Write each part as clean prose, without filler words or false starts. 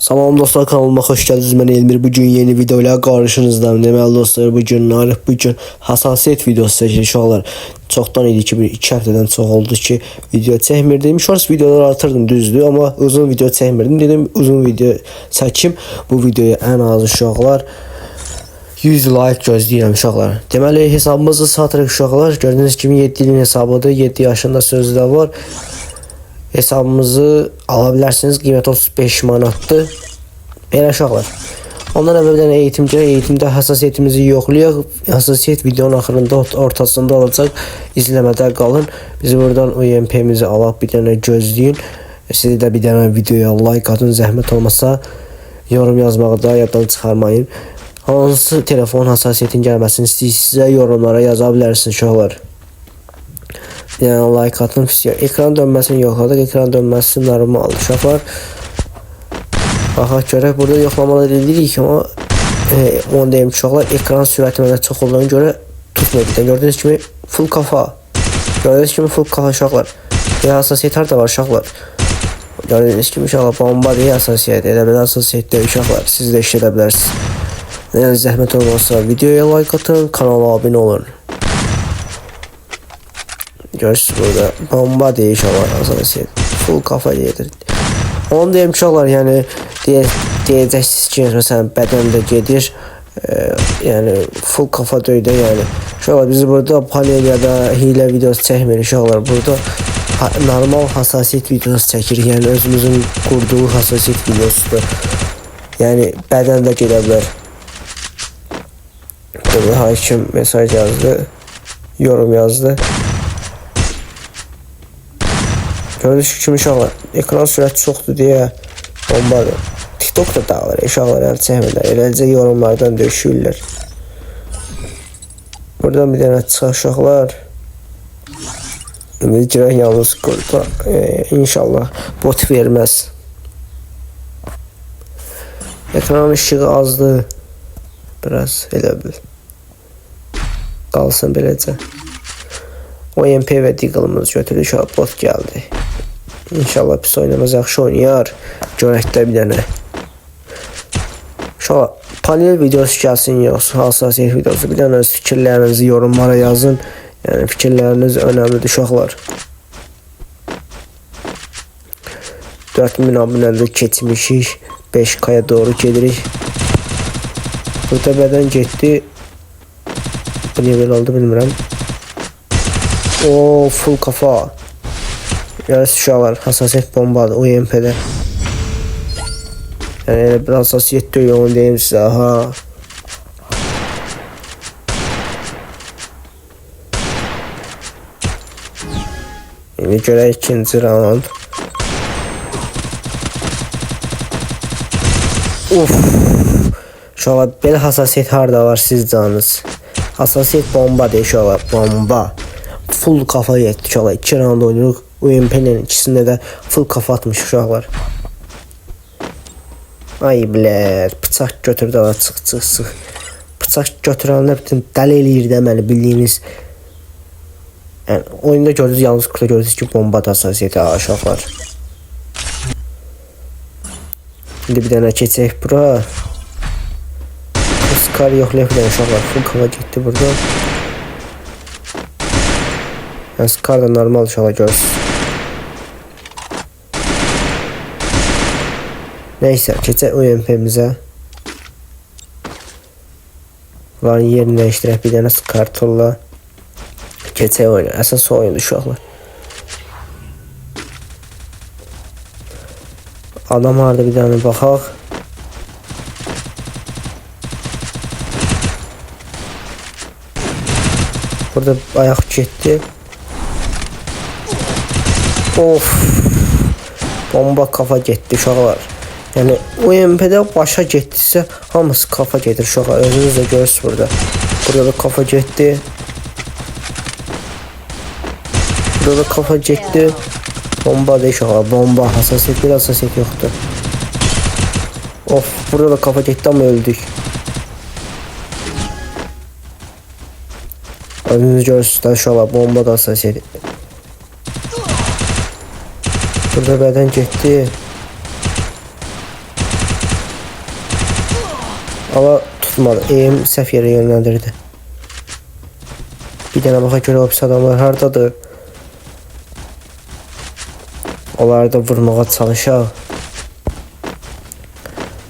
Salam dostlar, kanalıma xoş gəldiniz. Mən Elmir. Bugün yeni video ilə qarşınızdayım. Deməli dostlar, bugün hassasiyyət videosu çəkirik uşaqlar. Çoxdan idi ki, 2 həftədən çox oldu ki, video çəkmirdim. Shorts videolar atırdım, düzdür, amma uzun video çəkmirdim. Dedim uzun video çəkim. Bu videoya ən az uşaqlar 100 like gözləyirəm uşaqlar. Deməli hesabımızı satırıq uşaqlar. Gördüyünüz kimi 7 ilin hesabıdır. 7 yaşında sözü də var. Hesabımızı ala bilərsiniz. Qiyməti 35 manatdır. Belə uşaqlar. Ondan əvvəldən eğitimdə hassasiyyətimizi yoxlayaq. Hassasiyyət videonun axırında, ortasında olacaq. İzləmədə qalın. Biz buradan UMP-mizi alaq, bir dənə gözləyin. Siz də bir dənə videoya like atın, zəhmət olmasa. Yorum yazmağı da yaddan çıxarmayın. Hansı telefon hassasiyyətin gəlməsini istəyirsinizsə yorumlara yaza bilərsiniz uşaqlar. Yəni like atın, ekran dönməsini yoxladıq. Ekran dönməsi normal uşaqlar. Baxaq görək, burada yoxlamalar edirik amma onu deyim uşaqlar, ekran sürəti mənə çox olduğuna görə tutmuyor. Gördüyünüz kimi full kafa. Gördüyünüz kimi full kafa uşaqlar. Hassasiyyət harda var uşaqlar? Gördüyünüz kimi uşaqlar, bomba deyə hassasiyyət. Elə belə hassasiyyət deyil uşaqlar. Siz də işlədə bilərsiniz. Yəni zəhmət olmasa videoya like atın, kanala abunə olun. Görürsünüz burada bomba deyil uşaqlar, hassasiyyət. Full kafa yedir. Onu deyim uşaqlar, yəni deyəcəksiniz ki, məsələn bədəndə gedir, yəni full kafa döydə, yəni uşaqlar biz burada panel ya da hilə videosu çəkmirik uşaqlar, burada normal hassasiyyət videosu çəkirik, yəni özümüzün qurduğu hassasiyyət videosudur, yəni bədəndə gedə bilər. Burada hakim mesaj yazdı, yorum yazdı. Gördüyünüz kimi uşaqlar, ekran sürəti çoxdur deyə bombadır. TikTok da dağılır, uşaqlar əl çəkmirlər, eləcə yorumlardan döşüyürlər. Buradan bir dənə çıxaq uşaqlar. İndi girək yalnız qurda, inşallah bot verməz. Ekranın ışığı azdır, biraz elə bil. Qalsın beləcə. OMP və Deagle'ımız götürür, uşaq bot gəldi. İnşallah pis oynamaz, yaxşı oynayar. Görəkdə bir dənə. Uşaq panel videosu gəlsin, yoxsa hassasiyyət videosu. Bir dənə öz fikirlərinizi yorumlara yazın. Yəni fikirləriniz önəmlidir uşaqlar. 4000 abunədə keçmişik. 5K'ya doğru gedirik. Burada bədən getdi. Bu niyə belə oldu bilmirəm. O full kafa. Görürsünüz uşaqlar, hassasiyyət bombadır UMP-də. Yəni elə bir hassasiyyət deyil, onu deyim sizə. Aha. İndi görək ikinci round. Uf. Uşaqlar, belə hassasiyyət harda var siz canınız? Hassasiyyət bomba deyil uşaqlar, bomba. Full kafa yetdi uşaqlar. 2 round oynayırıq. UMP'nin ikisində də full kafa atmış uşaqlar. Ay bilər, bıçaq götürdü ala, çıx. Bıçaq götürənlər bütün dəli eləyir deməli, bildiyiniz. Yəni oyunda gördünüz, yalnız kurda gördünüz ki, bomba da hassasiyyəti uşaqlar. İndi bir dənə keçək bura. Skar yoxlayaq bir dənə uşaqlar. Full kafa getdi burada. Yəni skar da normal uşaqlar görürsünüz. Neyse, keçək UMP-mizə. Bunların yerini dəyişdirək, bir dənə kartolla. Keçək oyunu, əsas oyundur uşaqlar. Adam harada bir dənə baxaq. Burada ayaq getdi. Of. Bomba kafa getdi uşaqlar. Yəni UMP-də başa getdisə hamısı kafa gedir uşaqlar. Özünüz də görürsünüz burada. Burada da kafa getdi. Burada da kafa getdi. Bomba deyil uşaqlar. Bomba. Hassasiyyət, bir hassasiyyət yoxdur. Of. Burada da kafa getdi amma öldük. Özünüz görürsünüz də uşaqlar. Bomba da hassasiyyət. Burada bədən getdi. Ama tutmadı. Eğim səhv yerə yönləndirdi. Bir dənə baxaq görə o pis adamlar hardadır. Onları da vurmağa çalışaq.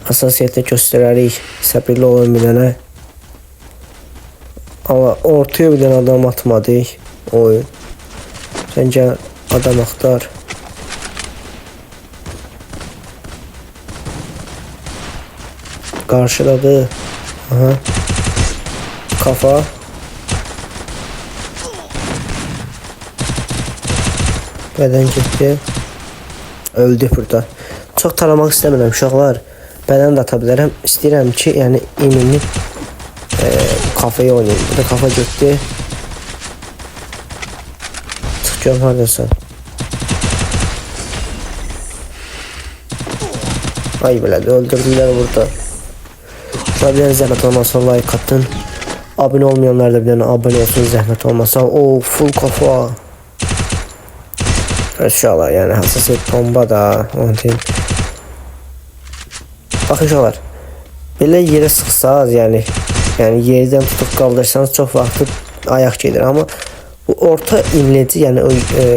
Hassasiyyətlə göstərərik. Səbirli olun bir dənə. Ama ortaya bir dənə adam atmadı. Oyun. Sən gəl adam axtar. Karşıladı. Aha. Kafa. Beden gitti. Öldü burada. Çok taramak istəmirəm uşaqlar. Bədən də ata bilərəm. İstəyirəm ki, yəni iminli kafaya oynayayım. Burada kafa gitti. Çıx hardasın. Ay belədir, öldürdülər burada. Şurada zəhmət olmasa like atın. Abone olmayanlar da bir dənə abone olsun zəhmət olmasa. O full kafa. İnşallah yani hassasiyet bomba da. Bakın uşaqlar. Belə yerə sıxsaz yani yerdən tutup qaldırsanız çox vaxtı ayaq gedir. Ama bu orta imleci yani o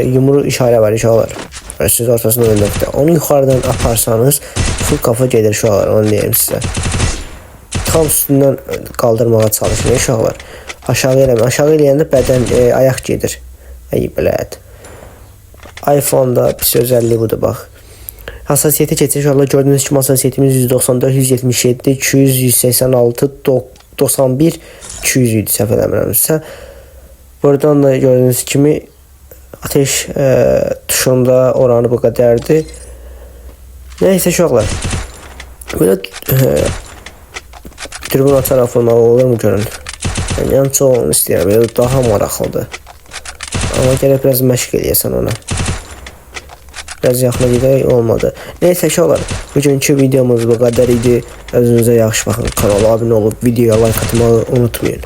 yumru işarə var uşaqlar. Siz ortasında önlükdə. Onu yuxarıdan aparsanız full kafa gedir uşaqlar. Onu deyim sizə. Tam üstündən qaldırmağa çalışın uşaqlar. Aşağı eləmə. Aşağı eləyəndə bədən ayaq gedir. Ey bilət. iPhone-da pis özelliği budur bax. Hassasiyeti keçir uşaqlar. Gördüyünüz kimi hassasiyetimiz 194, 177, 200, 186, 91, 200 idi səhv eləmirəmsə. Buradan da gördüyünüz kimi ateş tuşunda oranı bu qədərdir. Neyse uşaqlar. Belə tribuna taraf olmalı olur mu görün? Yəni çox onu istəyirəm. Belə daha maraqlıdır. Ama gələk biraz məşq eləyəsən ona. Biraz yaxına gedək olmadı. Neyse uşaqlar, bugünkü videomuz bu qədər idi. Özünüzə yaxşı baxın. Kanala abunə olub videoya like atmağı unutmayın.